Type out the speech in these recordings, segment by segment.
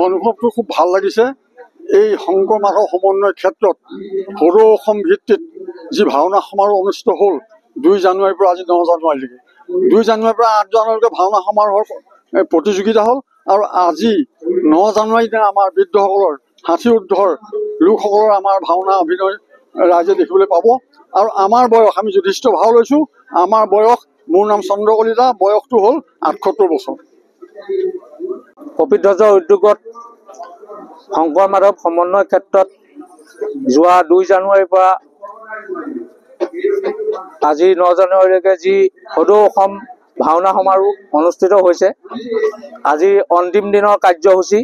অনুভৱটো খুব ভাল লাগিছে। এই শংকৰ মাধৱ সমন্বয় ক্ষেত্ৰত সদৌ অসম ভিত্তিত যি ভাওনা সমাৰোহ অনুষ্ঠিত হ'ল 2 জানুৱাৰীৰ পৰা আজি 9 জানুৱাৰীলৈকে, 2 জানুৱাৰীৰ পৰা 8 জানুৱাৰীলৈকে ভাওনা সমাৰোহৰ প্ৰতিযোগিতা হ'ল। আৰু আজি 9 জানুৱাৰীতে আমাৰ বৃদ্ধসকলৰ 60 ঊৰ্ধৰ লোকসকলৰ আমাৰ ভাওনা অভিনয় ৰাইজে দেখিবলৈ পাব। আৰু আমাৰ বয়স, আমি যথেষ্ট ভাও লৈছোঁ, আমাৰ বয়স, মোৰ নাম চন্দ্ৰ কলিতা, বয়সটো হ'ল 78 বছৰ। কপিধ্বজ উদ্যোগত শংকৰ মাধৱ সমন্বয় ক্ষেত্ৰত যোৱা 2 জানুৱাৰীৰ পৰা আজি 9 জানুৱাৰীলৈকে যি সদৌ অসম ভাওনা সমাৰোহ অনুষ্ঠিত হৈছে, আজি অন্তিম দিনৰ কাৰ্যসূচী।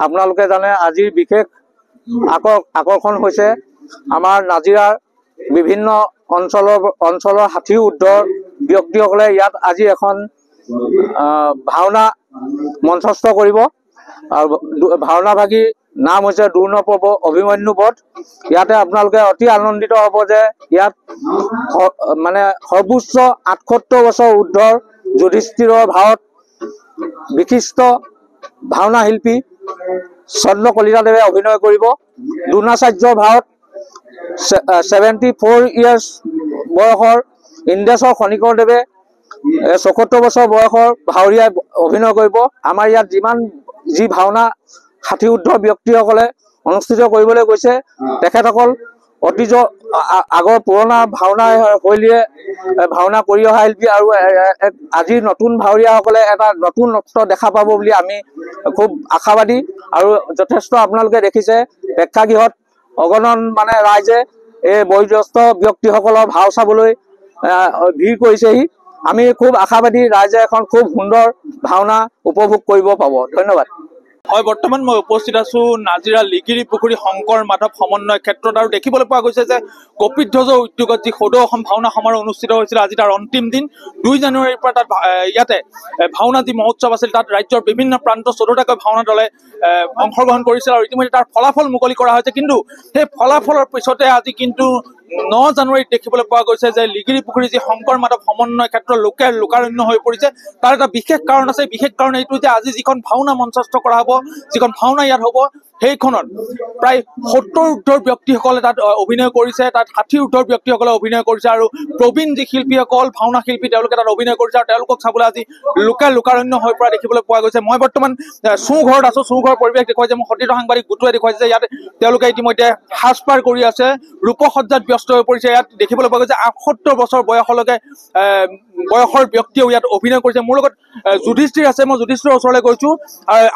আপোনালোকে জানে আজিৰ বিশেষ আকৰ্ষণ হৈছে আমাৰ নাজিৰাৰ বিভিন্ন অঞ্চলৰ 60 ঊৰ্ধৰ ব্যক্তিসকলে ইয়াত আজি এখন ভাওনা মঞ্চস্থ কৰিব। আৰু ভাওনাভাগীৰ নাম হৈছে দুৰ্ণপৰ্ব অভিমন্যু বধ। ইয়াতে আপোনালোকে অতি আনন্দিত হ'ব যে ইয়াত মানে সৰ্বোচ্চ 78 বছৰ ঊৰ্ধৰ যুধিষ্ঠিৰৰ ভাৱত বিশিষ্ট ভাওনা শিল্পী চন্দ্ৰ কলিতাদেৱে অভিনয় কৰিব। দ্ৰোণাচাৰ্যৰ ভাৱত 74 ইয়াৰ্ছ বয়সৰ ইন্দ্ৰেশ্বৰ খনিকৰদেৱে 74 বছৰ বয়সৰ ভাৱৰীয়াই অভিনয় কৰিব। আমাৰ ইয়াত যি ভাওনা 60 ঊৰ্ধৰ ব্যক্তিসকলে অনুষ্ঠিত কৰিবলৈ গৈছে, তেখেতসকল অতীজৰ আগৰ পুৰণা ভাওনা শৈলীৰে ভাওনা কৰি অহা শিল্পী। আৰু আজিৰ নতুন ভাৱৰীয়াসকলে এটা নতুনত্ব দেখা পাব বুলি আমি খুব আশাবাদী। আৰু যথেষ্ট আপোনালোকে দেখিছে প্ৰেক্ষাগৃহত অগণন মানে ৰাইজে এই বয়োজ্যেষ্ঠ ব্যক্তিসকলৰ ভাও চাবলৈ ভিৰ কৰিছেহি। আমি খুব আশাবাদী ৰাইজে এখন খুব সুন্দৰ ভাওনা উপভোগ কৰিব পাব। ধন্যবাদ। হয়, বৰ্তমান মই উপস্থিত আছো নাজিৰা লিগিৰি পুখুৰী শংকৰ মাধৱ সমন্বয় ক্ষেত্ৰত। আৰু দেখিবলৈ পোৱা গৈছে যে কপিধ্বজ উদ্যোগত যি সদৌ অসম ভাওনা সমাৰোহ অনুষ্ঠিত হৈছিল, আজি তাৰ অন্তিম দিন। 2 জানুৱাৰীৰ পৰা তাত ইয়াতে ভাওনা যি মহোৎসৱ আছিল, তাত ৰাজ্যৰ বিভিন্ন প্ৰান্ত 14টাকৈ ভাওনা দলে অংশগ্ৰহণ কৰিছিল। আৰু ইতিমধ্যে তাৰ ফলাফল মুকলি কৰা হৈছে। কিন্তু সেই ফলাফলৰ পিছতে আজি কিন্তু 9 জানুৱাৰীত দেখিবলৈ পোৱা গৈছে যে লিগিৰি পুখুৰী যি শংকৰ মাধৱ সমন্বয় ক্ষেত্ৰ লোকাৰণ্য হৈ পৰিছে। তাৰ এটা বিশেষ কাৰণ আছে। বিশেষ কাৰণ এইটো যে আজি যিখন ভাওনা মঞ্চস্থ কৰা হ'ব, যিখন ভাওনা ইয়াত হ'ব, সেইখনত প্ৰায় 70 ঊৰ্ধৰ ব্যক্তিসকলে তাত অভিনয় কৰিছে, তাত 60 ঊৰ্ধৰ ব্যক্তিসকলে অভিনয় কৰিছে। আৰু প্ৰবীণ যি শিল্পীসকল, ভাওনা শিল্পী, তেওঁলোকে তাত অভিনয় কৰিছে। আৰু তেওঁলোকক চাবলৈ আজি লোকাৰণ্য হৈ পৰা দেখিবলৈ পোৱা গৈছে। মই বৰ্তমান চোঁঘৰত আছো। চোঁঘৰৰ পৰিৱেশ দেখুৱাইছে মোৰ সতীৰ্থ সাংবাদিক গোটুৱে দেখুৱাইছে যে ইয়াত তেওঁলোকে ইতিমধ্যে সাজপাৰ কৰি আছে, ৰূপসজ্জাত ব্যস্ত হৈ পৰিছে। ইয়াত দেখিবলৈ পোৱা গৈছে 78 বছৰ বয়সৰ ব্যক্তিয়েও ইয়াত অভিনয় কৰিছে। মোৰ লগত যুধিষ্ঠিৰ আছে, মই যুধিষ্ঠিৰৰ ওচৰলৈ গৈছো।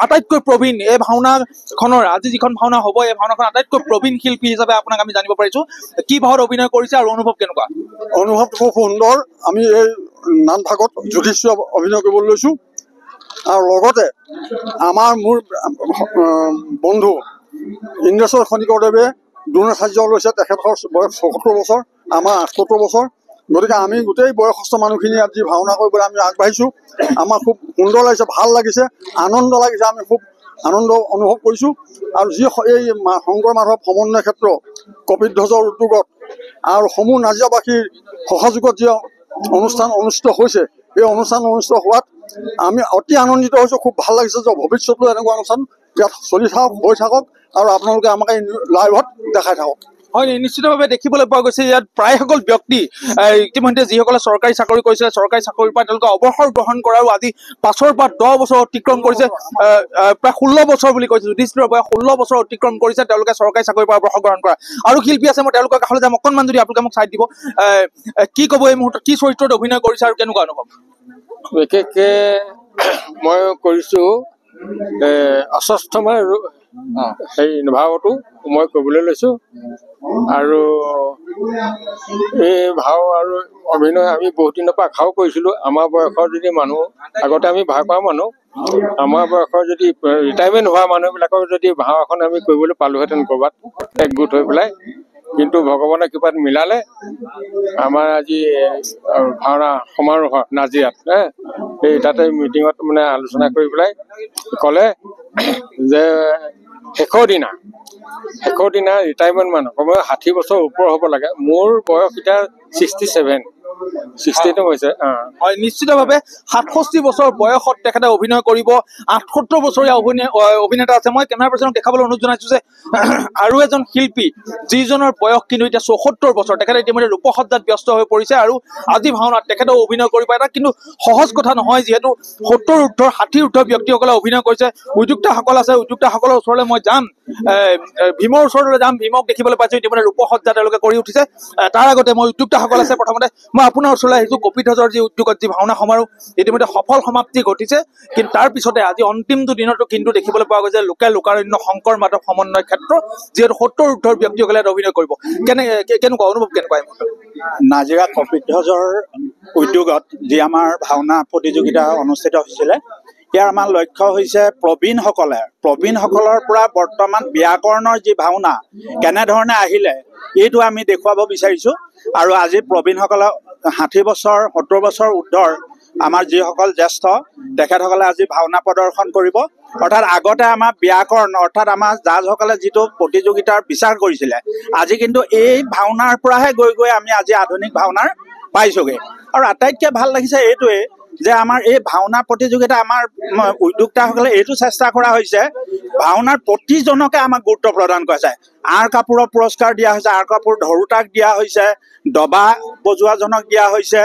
আটাইতকৈ প্ৰবীণ এই ভাওনাখনৰ, আজি যিখন ভাওনা হ'ব, এই ভাওনাখন আটাইতকৈ প্ৰবীণ শিল্পী হিচাপে আপোনাক আমি জানিব পাৰিছো। কি ভাৱত অভিনয় কৰিছে আৰু অনুভৱ কেনেকুৱা? অনুভৱ খুব সুন্দৰ। আমি এই নাম ভাগত যুধিষ্ঠিৰ অভিনয় কৰিবলৈ লৈছোঁ। আৰু লগতে মোৰ বন্ধু ইন্দ্ৰেশ্বৰ খনিকৰদেৱে দ্ৰোণাচাৰ্য লৈছে। তেখেতৰ বয়স 74 বছৰ, আমাৰ 78 বছৰ। গতিকে আমি গোটেই বয়সস্থ মানুহখিনি ইয়াত যি ভাওনা কৰিবলৈ আমি আগবাঢ়িছোঁ। আমাৰ খুব সুন্দৰ লাগিছে, ভাল লাগিছে, আনন্দ লাগিছে। আমি খুব আনন্দ অনুভৱ কৰিছোঁ। আৰু যি এই শংকৰ মাধৱ সমন্বয় ক্ষেত্ৰ কপিধ্বজৰ উদ্যোগত আৰু সমূহ নাজিৰাবাসীৰ সহযোগত যি অনুষ্ঠান অনুষ্ঠিত হৈছে, এই অনুষ্ঠান অনুষ্ঠিত হোৱাত আমি অতি আনন্দিত হৈছোঁ। খুব ভাল লাগিছে যে ভৱিষ্যতেও এনেকুৱা অনুষ্ঠান ইয়াত চলি থাকক, হৈ থাকক, আৰু আপোনালোকে আমাক এই লাইভত দেখাই থাকক। হয়, নিশ্চিতভাৱে দেখিবলৈ পোৱা গৈছে ইয়াত প্ৰায়সকল ব্যক্তি ইতিমধ্যে যিসকলে চৰকাৰী চাকৰি কৰিছিলে, চৰকাৰী চাকৰিৰ পৰা তেওঁলোকে অৱসৰ গ্ৰহণ কৰাৰো আজি 5ৰ পৰা 10 বছৰ অতিক্ৰম কৰিছে। প্ৰায় 16 বছৰ বুলি কৈছে। যুধিষ্ঠিৰৰ বয়স 16 বছৰ অতিক্ৰম কৰিছে তেওঁলোকে চৰকাৰী চাকৰিৰ পৰা অৱসৰ গ্ৰহণ কৰা। আৰু শিল্পী আছে, মই তেওঁলোকৰ কাষলৈ যাম। অকণমান যদি আপোনালোকে মোক চাই দিব, কি ক'ব এই মুহূৰ্তত, কি চৰিত্ৰত অভিনয় কৰিছে আৰু কেনেকুৱা অনুভৱ? বিশেষকৈ মই কৰিছোঁ অস্বস্থময় সেই ভাৱটো মই ক'বলৈ লৈছোঁ। আৰু এই ভাও আৰু অভিনয় আমি বহুত দিনৰ পৰা আশাও কৰিছিলোঁ। আমাৰ বয়সৰ যদি মানুহ, আগতে আমি ভাও কৰা মানুহ, আমাৰ বয়সৰ যদি ৰিটায়াৰমেণ্ট হোৱা মানুহবিলাকৰ যদি ভাও এখন আমি কৰিবলৈ পালোহেঁতেন ক'ৰবাত একগোট হৈ পেলাই, কিন্তু ভগৱানৰ কৃপাত মিলালে। আমাৰ আজি ভাওনা সমাৰোহ নাজিৰাত এই তাতে মিটিঙত মানে আলোচনা কৰি পেলাই ক'লে যে শেষৰ দিনা ৰিটায়াৰমেণ্ট মানুহ কমেও 60 বছৰ ওপৰ হ'ব লাগে। মোৰ বয়স এতিয়া 67 62 হৈছে। হয়, নিশ্চিতভাৱে 67 বছৰ বয়সত তেখেতে অভিনয় কৰিব। 78 বছৰীয়া অভিনেতা আছে। মই কেমেৰা পাৰ্চনক দেখাবলৈ অনুৰোধ জনাইছো যে আৰু এজন শিল্পী যিজনৰ বয়স কিন্তু এতিয়া 74 বছৰ, তেখেতে ইতিমধ্যে ৰূপসজ্জাত ব্যস্ত হৈ পৰিছে আৰু আজি ভাওনাত তেখেতেও অভিনয় কৰিব। এটা কিন্তু সহজ কথা নহয়, যিহেতু 70 ঊৰ্ধৰ 60 ঊৰ্ধৰ ব্যক্তিসকলে অভিনয় কৰিছে। উদ্যোক্তাসকল আছে, উদ্যোক্তাসকলৰ ওচৰলৈ মই যাম, ভীমৰ ওচৰলৈ যাম। ভীমক দেখিবলৈ পাইছো ইতিমধ্যে ৰূপসজ্জা তেওঁলোকে কৰি উঠিছে। তাৰ আগতে মই উদ্যোক্তাসকল আছে, প্ৰথমতে মই আপোনাৰ ওচৰলৈ আহিছো। কপিধ্বজৰ যি উদ্যোগত যি ভাওনা সমাৰোহ ইতিমধ্যে সফল সমাপ্তি ঘটিছে, কিন্তু তাৰ পিছতে আজি অন্তিমটো দিনতো কিন্তু দেখিবলৈ পোৱা গৈছে লোকাৰণ্য শংকৰ মাধৱ সমন্বয় ক্ষেত্ৰ, যিহেতু 70 ঊৰ্ধৰ ব্যক্তিসকলে অভিনয় কৰিব। কেনেকুৱা অনুভৱ কেনেকুৱা? নাজিৰা কপিধ্বজৰ উদ্যোগত যি আমাৰ ভাওনা প্ৰতিযোগিতা অনুষ্ঠিত হৈছিলে, ইয়াৰ আমাৰ লক্ষ্য হৈছে প্ৰবীণসকলৰ পৰা বৰ্তমান ব্যাকৰণৰ যি ভাওনা কেনেধৰণে আহিলে এইটো আমি দেখুৱাব বিচাৰিছোঁ। আৰু আজি প্ৰবীণসকলক 60 বছৰ 70 বছৰ ঊৰ্ধৰ আমাৰ যিসকল জ্যেষ্ঠ তেখেতসকলে আজি ভাওনা প্ৰদৰ্শন কৰিব। অৰ্থাৎ আগতে আমাৰ ব্যাকৰণ অৰ্থাৎ আমাৰ জাজসকলে যিটো প্ৰতিযোগিতাৰ বিচাৰ কৰিছিলে, আজি কিন্তু এই ভাওনাৰ পৰাহে গৈ আমি আজি আধুনিক ভাওনাৰ পাইছোগে। আৰু আটাইতকৈ ভাল লাগিছে এইটোৱে যে আমাৰ এই ভাওনা প্ৰতিযোগিতা আমাৰ উদ্যোক্তাসকলে এইটো চেষ্টা কৰা হৈছে, ভাওনাৰ প্ৰতিজনকে আমাক গুৰুত্ব প্ৰদান কৰিছে। আঁৰ কাপোৰৰ পুৰস্কাৰ দিয়া হৈছে, আঁৰ কাপোৰ ধৰোতাক দিয়া হৈছে, দবা বজোৱাজনক দিয়া হৈছে।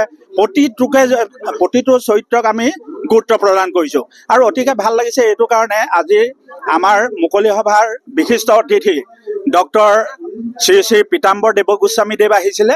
প্ৰতিটো চৰিত্ৰক আমি গুৰুত্ব প্ৰদান কৰিছোঁ। আৰু অতিকে ভাল লাগিছে এইটো কাৰণে আজি আমাৰ মুকলি সভাৰ বিশিষ্ট অতিথি ডক্টৰ শ্ৰী শ্ৰী পীতাম্বৰ দেৱগোস্বামী দেৱ আহিছিলে।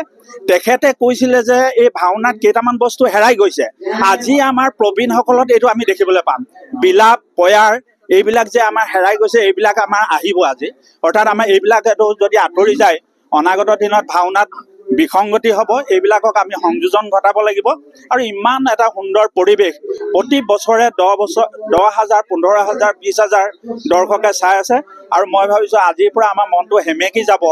তেখেতে কৈছিলে যে এই ভাওনাত কেইটামান বস্তু হেৰাই গৈছে, আজি আমাৰ প্ৰবীণসকলত এইটো আমি দেখিবলৈ পাম। বিলাপ পয়াৰ এইবিলাক যে আমাৰ হেৰাই গৈছে, এইবিলাক আমাৰ আহিব আজি। অৰ্থাৎ আমাৰ এইবিলাক যদি আঁতৰি যায়, অনাগত দিনত ভাওনাত বিসংগতি হ'ব। এইবিলাকক আমি সংযোজন ঘটাব লাগিব। আৰু ইমান এটা সুন্দৰ পৰিৱেশ, প্ৰতি বছৰে 10,000 15,000 20,000 দৰ্শকে চাই আছে। আৰু মই ভাবিছোঁ আজিৰ পৰা আমাৰ মনটো সেমেকি যাব।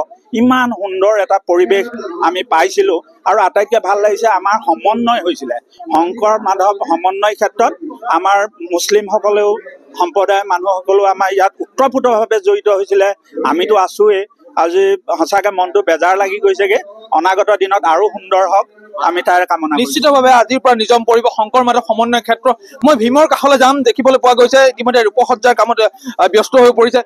ইমান সুন্দৰ এটা পৰিৱেশ আমি পাইছিলোঁ। আৰু আটাইতকৈ ভাল লাগিছে আমাৰ সমন্বয় হৈছিলে, শংকৰ মাধৱ সমন্বয় ক্ষেত্ৰত আমাৰ মুছলিমসকলেও সম্প্ৰদায়ৰ মানুহসকলেও আমাৰ ইয়াত ওতঃপ্ৰোতভাৱে জড়িত হৈছিলে। আমিতো আছোৱেই। আজি সঁচাকৈ মনটো বেজাৰ লাগি গৈছেগে। অনাগত দিনত আৰু সুন্দৰ হওক, আমি তাৰ কামনা কৰিছোঁ। নিশ্চিতভাৱে আজিৰ পৰা নিজম পৰিব শংকৰ মাধৱ সমন্বয় ক্ষেত্ৰ। মই ভীমৰ কাষলৈ যাম, দেখিবলৈ পোৱা গৈছে ইতিমধ্যে ৰূপসজ্জাৰ কামত ব্যস্ত হৈ পৰিছে।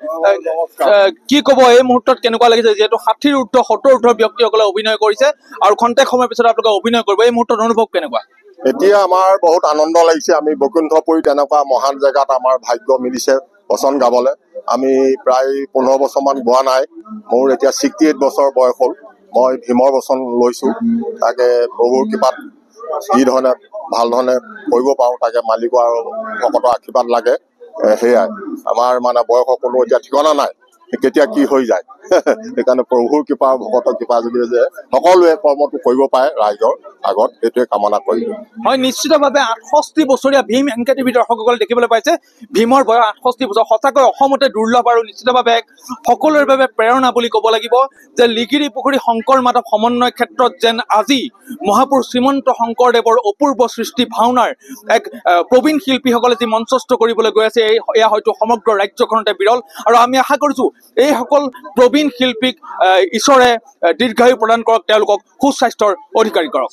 কি ক'ব এই মুহূৰ্তত কেনেকুৱা লাগিছে, যিহেতু 60 ঊৰ্ধ 70 ঊৰ্ধৰ ব্যক্তিসকলে অভিনয় কৰিছে আৰু খন্তেক সময়ৰ পিছত আপোনালোকে অভিনয় কৰিব, এই মুহূৰ্তত অনুভৱ কেনেকুৱা? এতিয়া আমাৰ বহুত আনন্দ লাগিছে। আমি বৈকুণ্ঠপুৰী তেনেকুৱা মহান জেগাত আমাৰ ভাগ্য মিলিছে বচন গাবলৈ। আমি প্ৰায় 15 বছৰমান গোৱা নাই। মোৰ এতিয়া 68 বছৰ বয়স হ'ল। মই ভীমৰ বচন লৈছোঁ। তাকে প্ৰভুৰ কৃপাত যি ধৰণে ভাল ধৰণে কৰিব পাৰোঁ, তাকে মালিকৰ আৰু ভকতৰ আশীৰ্বাদ লাগে। সেয়াই আমাৰ মানে বয়সৰ কোনো এতিয়া ঠিকনা নাই, কেতিয়া কি হৈ যায়। সেইকাৰণে প্ৰভুৰ কৃপা আৰু ভকতৰ কৃপা যদি যে সকলোৱে কৰ্মটো কৰিব পাৰে ৰাইজৰ আগত, সেইটোৱে কামনা কৰিলোঁ। হয়, নিশ্চিতভাৱে 68 বছৰীয়া ভীম NKTV দৰ্শকসকলে দেখিবলৈ পাইছে। ভীমৰ বয়স 68 বছৰ, সঁচাকৈ অসমতে দুৰ্লভ আৰু নিশ্চিতভাৱে সকলোৰে বাবে প্ৰেৰণা বুলি ক'ব লাগিব যে লিগিৰি পুখুৰী শংকৰ মাধৱ সমন্বয় ক্ষেত্ৰত যেন আজি মহাপুৰুষ শ্ৰীমন্ত শংকৰদেৱৰ অপূৰ্ব সৃষ্টি ভাওনাৰ এক প্ৰবীণ শিল্পীসকলে যি মঞ্চস্থ কৰিবলৈ গৈ আছে, এয়া হয়তো সমগ্ৰ ৰাজ্যখনতে বিৰল। আৰু আমি আশা কৰিছোঁ এইসকল প্ৰবীণ শিল্পীক ঈশ্বৰে দীৰ্ঘায়ু প্ৰদান কৰক, তেওঁলোকক সুস্বাস্থ্যৰ অধিকাৰী কৰক।